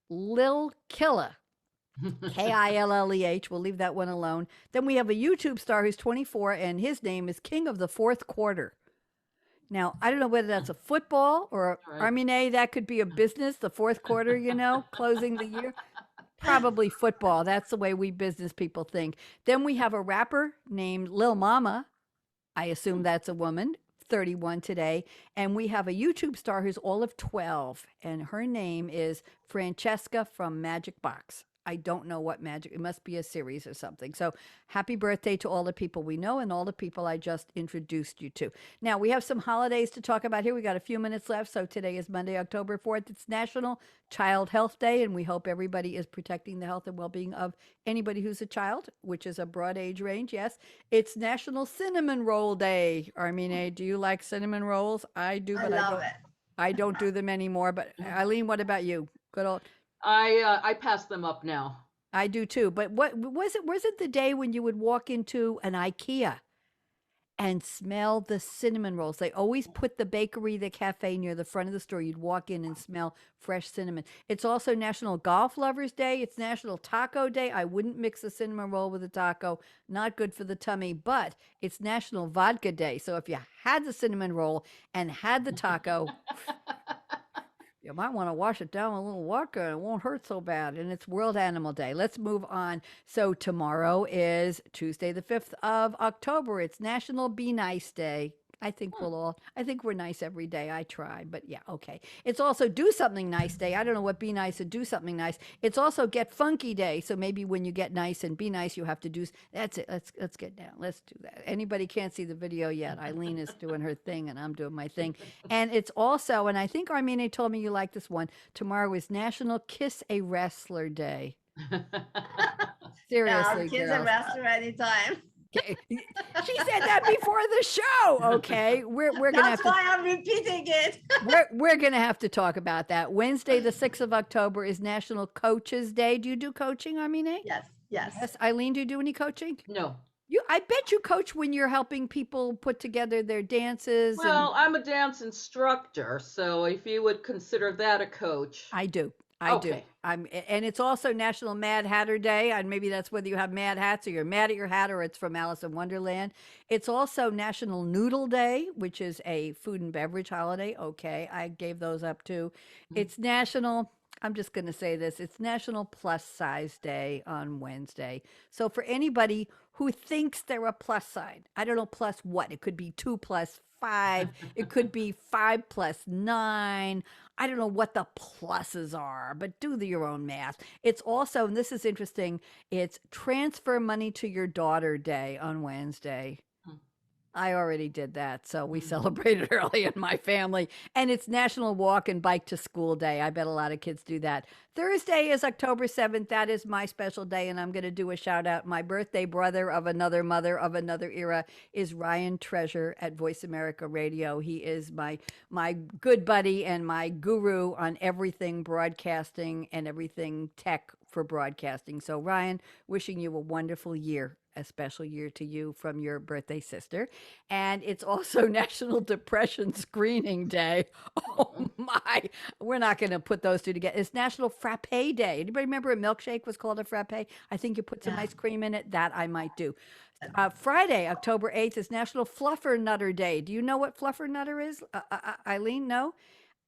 Lil Killa. Killeh. We'll leave that one alone. Then we have a YouTube star who's 24, and his name is King of the Fourth Quarter. Now, I don't know whether that's a football or, that could be a business, the fourth quarter, closing the year. Probably football. That's the way we business people think. Then we have a rapper named Lil Mama. I assume that's a woman. 31 today, and we have a YouTube star who's all of 12, and her name is Francesca from Magic Box. I don't know what magic, it must be a series or something. So happy birthday to all the people we know and all the people I just introduced you to. Now, we have some holidays to talk about here. We got a few minutes left. So today is Monday, October 4th. It's National Child Health Day, and we hope everybody is protecting the health and well-being of anybody who's a child, which is a broad age range. Yes, it's National Cinnamon Roll Day. Armine, do you like cinnamon rolls? I do, but I don't do them anymore. But Eileen, what about you? Good old. I pass them up now. I do too. But what was it? Was it the day when you would walk into an IKEA and smell the cinnamon rolls? They always put the bakery, the cafe near the front of the store. You'd walk in and smell fresh cinnamon. It's also National Golf Lovers Day. It's National Taco Day. I wouldn't mix a cinnamon roll with a taco. Not good for the tummy. But it's National Vodka Day. So if you had the cinnamon roll and had the taco, you might want to wash it down with a little vodka and it won't hurt so bad. And it's World Animal Day. Let's move on. So tomorrow is Tuesday, the 5th of October. It's National Be Nice Day. I think we're nice every day. I try, but yeah, okay. It's also Do Something Nice Day. I don't know what Be Nice and Do Something Nice. It's also Get Funky Day. So maybe when you get nice and be nice, you have to do, that's it. Let's get down. Let's do that. Anybody can't see the video yet. Eileen is doing her thing and I'm doing my thing. And it's also, and I think Armine told me you like this one, tomorrow is National Kiss a Wrestler Day. Seriously, I'll kiss a wrestler anytime. She said that before the show. Okay, we're gonna. That's why I'm repeating it. we're gonna have to talk about that. Wednesday, the 6th of October, is National Coaches Day. Do you do coaching, Armine? Yes. Eileen, do you do any coaching? No. I bet you coach when you're helping people put together their dances. Well, I'm a dance instructor, so if you would consider that a coach. I do. Okay. And it's also National Mad Hatter Day, and maybe that's whether you have mad hats or you're mad at your hat or it's from Alice in Wonderland. It's also National Noodle Day, which is a food and beverage holiday. Okay, I gave those up too. It's National, I'm just going to say this, it's National Plus Size Day on Wednesday. So for anybody who thinks they're a plus sign, I don't know plus what, it could be 2 plus 5, it could be 5 plus 9. I don't know what the pluses are, but do your own math. It's also, and this is interesting, it's Transfer Money to Your Daughter Day on Wednesday. I already did that. So we celebrated early in my family. And it's National Walk and Bike to School Day. I bet a lot of kids do that. Thursday is October 7th. That is my special day. And I'm going to do a shout out. My birthday brother of another mother of another era is Ryan Treasure at Voice America Radio. He is my good buddy and my guru on everything broadcasting and everything tech for broadcasting. So, Ryan, wishing you a wonderful year, a special year to you from your birthday sister. And it's also National Depression Screening Day. Oh my, we're not going to put those two together. It's National Frappe Day. Anybody remember a milkshake was called a frappe? I think you put some ice cream in it. That I might do. Friday, October 8th is National Fluffer Nutter Day. Do you know what Fluffer Nutter is? Eileen, no?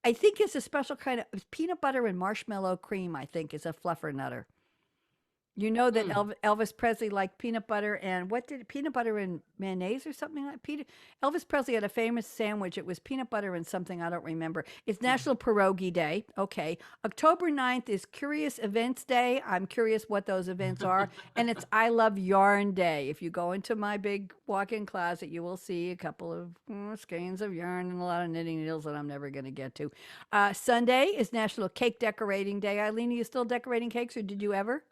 I think it's a special kind of peanut butter and marshmallow cream, I think, is a fluffer nutter. You know that Elvis Presley liked peanut butter and peanut butter and mayonnaise or something like Elvis Presley had a famous sandwich. It was peanut butter and something I don't remember. It's National Pierogi Day. Okay. October 9th is Curious Events Day. I'm curious what those events are. And it's I Love Yarn Day. If you go into my big walk-in closet, you will see a couple of skeins of yarn and a lot of knitting needles that I'm never going to get to. Sunday is National Cake Decorating Day. Eileen, are you still decorating cakes or did you ever?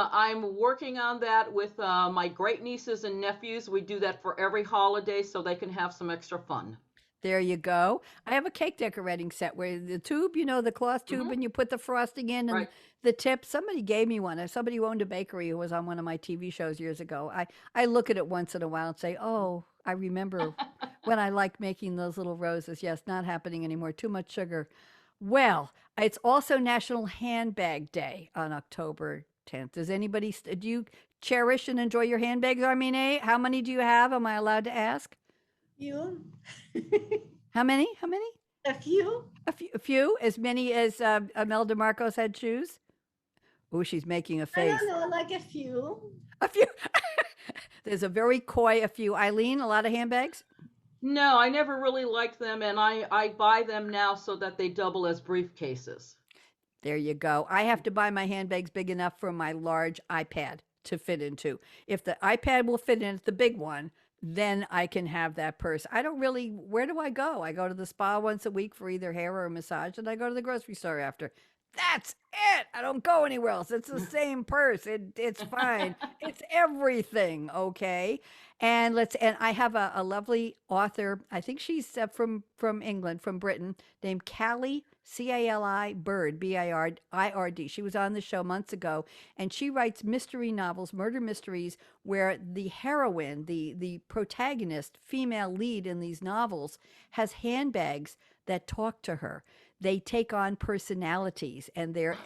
I'm working on that with my great nieces and nephews. We do that for every holiday so they can have some extra fun. There you go. I have a cake decorating set where the tube, you know, the cloth tube, and you put the frosting in and the tip. Somebody gave me one. Somebody who owned a bakery who was on one of my TV shows years ago. I look at it once in a while and say, oh, I remember when I liked making those little roses. Yes, not happening anymore. Too much sugar. Well, it's also National Handbag Day on October 10th. Does anybody, do you cherish and enjoy your handbags, Armine? How many do you have? Am I allowed to ask? You? How many? How many? A few? A few? As many as Imelda Marcos had shoes? Oh, she's making a I face. don't know, like a few. A few. There's a very coy a few. Eileen, a lot of handbags? No, I never really liked them, and I buy them now so that they double as briefcases. There you go. I have to buy my handbags big enough for my large iPad to fit into. If the iPad will fit in the big one, then I can have that purse. I don't really, where do I go? I go to the spa once a week for either hair or a massage, and I go to the grocery store after. That's it. I don't go anywhere else. It's the same purse. It's fine. It's everything. Okay. And I have a lovely author. I think she's from England, from Britain, named Callie, Cali Bird, Bird. She was on the show months ago, and she writes mystery novels, murder mysteries, where the heroine, the protagonist, female lead in these novels, has handbags that talk to her. They take on personalities, and they're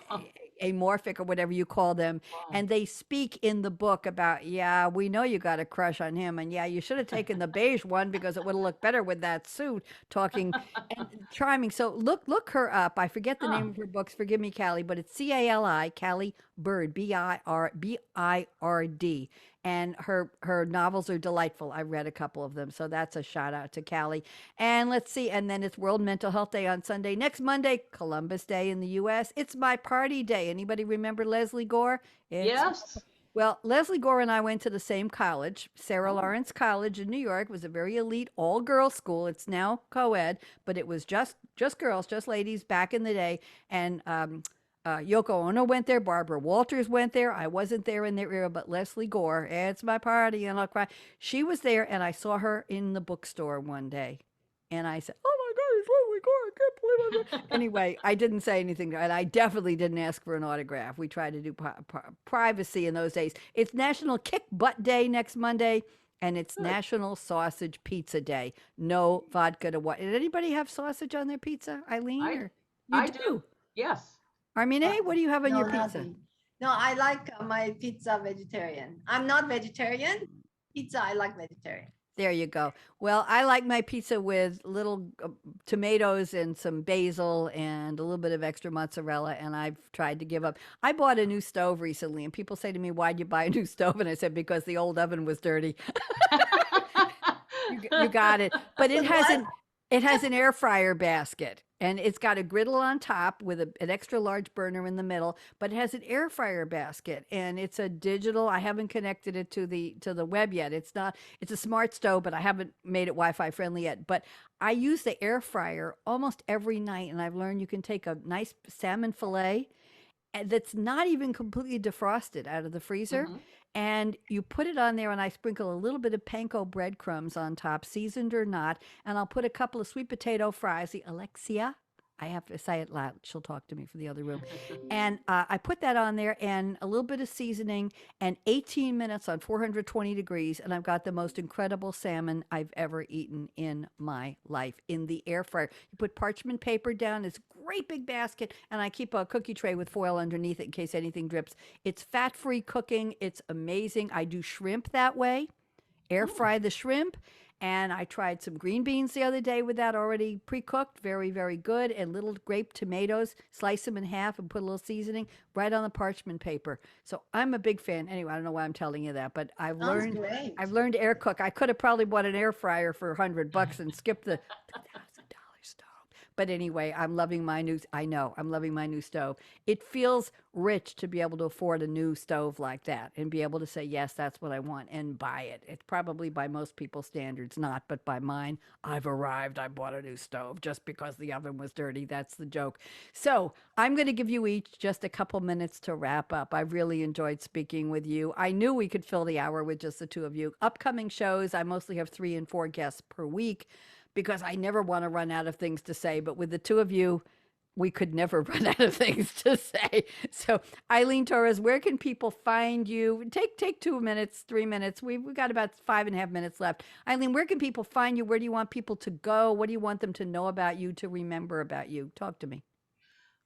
amorphic or whatever you call them. And they speak in the book about, yeah, we know you got a crush on him. And yeah, you should have taken the beige one because it would have looked better with that suit, talking and charming. So look her up. I forget the name of her books. Forgive me, Callie, but it's Cali, Callie Bird, Bird. And her novels are delightful. I read a couple of them. So that's a shout out to Callie. And let's see. And then it's World Mental Health Day on Sunday. Next Monday, Columbus Day in the U.S. It's my party day. Anybody remember Leslie Gore? Yes. Well, Leslie Gore and I went to the same college. Sarah Lawrence College in New York was a very elite all-girls school. It's now co-ed, but it was just girls, just ladies back in the day. And Yoko Ono went there. Barbara Walters went there. I wasn't there in their era, but Leslie Gore, it's my party, and I'll cry. She was there, and I saw her in the bookstore one day. And I said, oh my God, it's Leslie Gore. I can't believe it. Anyway, I didn't say anything. And I definitely didn't ask for an autograph. We tried to do privacy in those days. It's National Kick Butt Day next Monday. And it's National Sausage Pizza Day. No vodka to what? Did anybody have sausage on their pizza, Eileen? I do. Yes. Armine, what do you have on your pizza? Nothing. No, I like my pizza vegetarian. I'm not vegetarian. Pizza, I like vegetarian. There you go. Well, I like my pizza with little tomatoes and some basil and a little bit of extra mozzarella, and I've tried to give up. I bought a new stove recently, and people say to me, why'd you buy a new stove? And I said, because the old oven was dirty. You got it. But it hasn't. It has an air fryer basket, and it's got a griddle on top with an extra large burner in the middle, but it has an air fryer basket, and it's a digital. I haven't connected it to the web yet. It's not. It's a smart stove, but I haven't made it Wi-Fi friendly yet. But I use the air fryer almost every night, and I've learned you can take a nice salmon fillet that's not even completely defrosted out of the freezer. Hmm. And you put it on there, and I sprinkle a little bit of panko breadcrumbs on top, seasoned or not. And I'll put a couple of sweet potato fries, the Alexia. I have to say it loud. She'll talk to me from the other room. And I put that on there and a little bit of seasoning and 18 minutes on 420 degrees. And I've got the most incredible salmon I've ever eaten in my life in the air fryer. You put parchment paper down, this great big basket, and I keep a cookie tray with foil underneath it in case anything drips. It's fat-free cooking. It's amazing. I do shrimp that way, air fry the shrimp. And I tried some green beans the other day with that already pre-cooked, very, very good. And little grape tomatoes, slice them in half and put a little seasoning right on the parchment paper. So I'm a big fan. Anyway, I don't know why I'm telling you that, but Sounds great. I've learned to air cook. I could have probably bought an air fryer for $100 and skipped the $1,000 stove. But anyway, I'm loving my new. I know I'm loving my new stove. It feels rich to be able to afford a new stove like that and be able to say yes, that's what I want and buy it. It's probably by most people's standards not, but by mine, I've arrived. I bought a new stove just because the oven was dirty. That's the joke. So I'm going to give you each just a couple minutes to wrap up. I really enjoyed speaking with you. I knew we could fill the hour with just the two of you. Upcoming shows, I mostly have 3 and 4 guests per week, because I never want to run out of things to say. But with the two of you, we could never run out of things to say. So, Eileen Torres, where can people find you? Take 2 minutes, 3 minutes. We've got about 5.5 minutes left. Eileen, where can people find you? Where do you want people to go? What do you want them to know about you, to remember about you? Talk to me.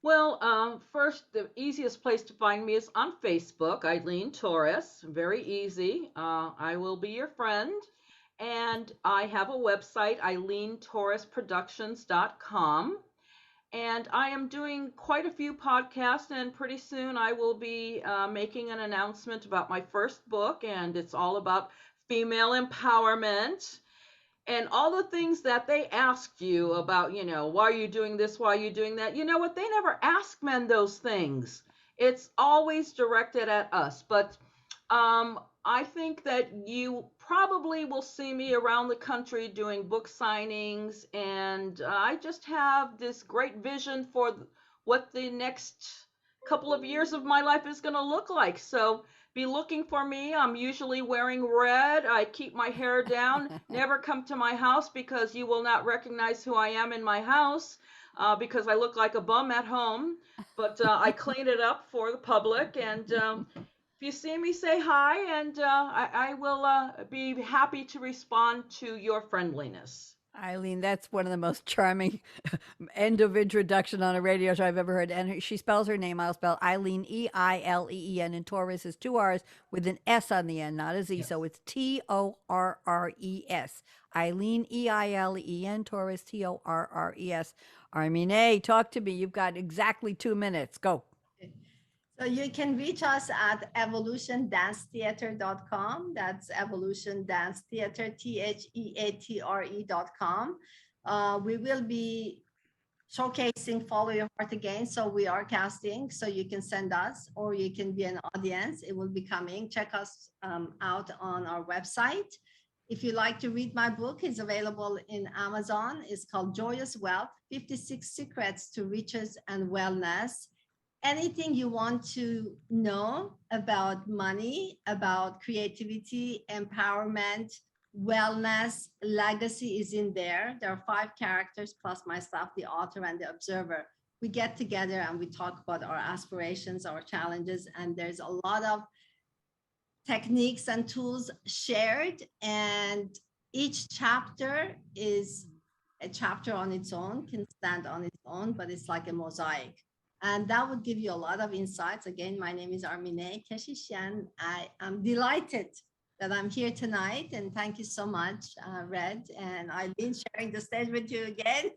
Well, first, the easiest place to find me is on Facebook, Eileen Torres. Very easy. I will be your friend. And I have a website, eileentorresproductions.com. And I am doing quite a few podcasts, and pretty soon I will be making an announcement about my first book, and it's all about female empowerment and all the things that they asked you about, why are you doing this? Why are you doing that? You know what? They never ask men those things. It's always directed at us. But I think that you probably will see me around the country doing book signings, and I just have this great vision for what the next couple of years of my life is going to look like. So be looking for me. I'm usually wearing red. I keep my hair down. Never come to my house because you will not recognize who I am in my house. Because I look like a bum at home, but I clean it up for the public, and if you see me, say hi, and I will be happy to respond to your friendliness. Eileen, that's one of the most charming end of introduction on a radio show I've ever heard. And she spells her name. I'll spell Eileen, Eileen, and Torres is 2 R's with an S on the end, not a Z. Yes. So it's Torres. Eileen, Eileen, Torres, Torres. Armine, talk to me. You've got exactly 2 minutes. Go. So you can reach us at evolutiondancetheater.com. That's evolutiondancetheater, theatre.com. We will be showcasing Follow Your Heart Again. So we are casting, so you can send us or you can be an audience. It will be coming. Check us out on our website. If you like to read my book, it's available in Amazon. It's called Joyous Wealth, 56 Secrets to Riches and Wellness. Anything you want to know about money, about creativity, empowerment, wellness, legacy is in there. There are 5 characters plus myself, the author and the observer. We get together and we talk about our aspirations, our challenges, and there's a lot of techniques and tools shared. And each chapter is a chapter on its own, can stand on its own, but it's like a mosaic. And that would give you a lot of insights. Again, my name is Armine Keshishian. I am delighted that I'm here tonight. And thank you so much, Red and Eileen, sharing the stage with you again.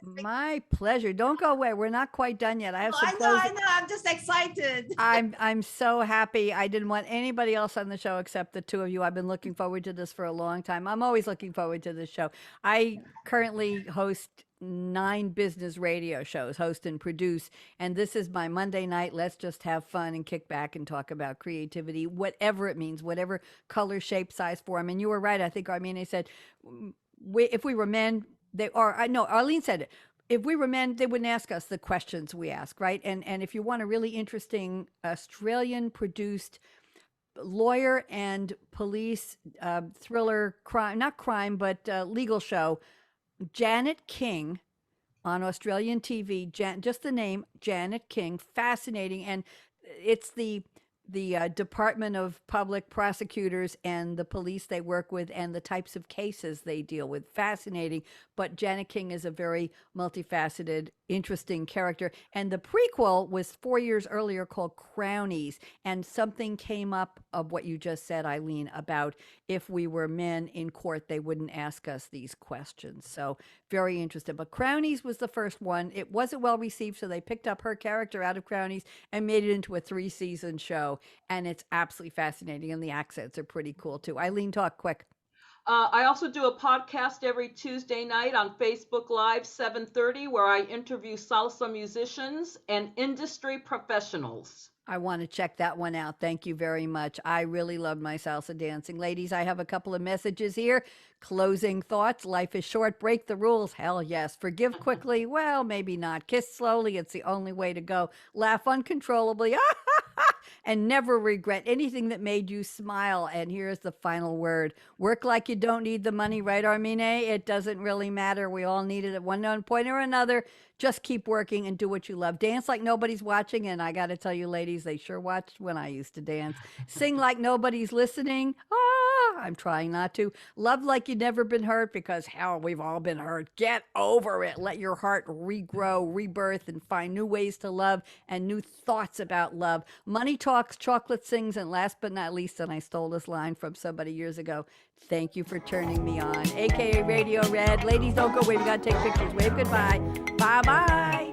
My pleasure. Don't go away. We're not quite done yet. I have some I closing. know. I'm just excited. I'm so happy. I didn't want anybody else on the show except the two of you. I've been looking forward to this for a long time. I'm always looking forward to this show. I currently host 9 business radio shows, host and produce, and this is my Monday night. Let's just have fun and kick back and talk about creativity, whatever it means, whatever color, shape, size, form. And you were right. I think Armine said, if we were men, I know Arlene said it. If we were men, they wouldn't ask us the questions we ask, right? And if you want a really interesting Australian produced lawyer and police thriller crime, not crime, but legal show, Janet King on Australian TV, just the name Janet King, fascinating. And it's the Department of Public Prosecutors and the police they work with and the types of cases they deal with. Fascinating. But Janet King is a very multifaceted, interesting character. And the prequel was 4 years earlier called Crownies. And something came up of what you just said, Eileen, about if we were men in court, they wouldn't ask us these questions. So very interesting. But Crownies was the first one. It wasn't well received, so they picked up her character out of Crownies and made it into a 3-season show. And it's absolutely fascinating. And the accents are pretty cool, too. Eileen, talk quick. I also do a podcast every Tuesday night on Facebook Live, 7:30, where I interview salsa musicians and industry professionals. I want to check that one out. Thank you very much. I really love my salsa dancing. Ladies, I have a couple of messages here. Closing thoughts. Life is short. Break the rules. Hell yes. Forgive quickly. Well, maybe not. Kiss slowly. It's the only way to go. Laugh uncontrollably. And never regret anything that made you smile. And here's the final word. Work like you don't need the money, right, Armine? It doesn't really matter. We all need it at one point or another. Just keep working and do what you love. Dance like nobody's watching. And I got to tell you, ladies, they sure watched when I used to dance. Sing like nobody's listening. I'm trying not to. Love like you've never been hurt, because hell, we've all been hurt. Get over it. Let your heart regrow, rebirth, and find new ways to love and new thoughts about love. Money talks, chocolate sings, and last but not least, and I stole this line from somebody years ago, thank you for turning me on. AKA Radio Red. Ladies, don't go away. We got to take pictures. Wave goodbye. Bye-bye.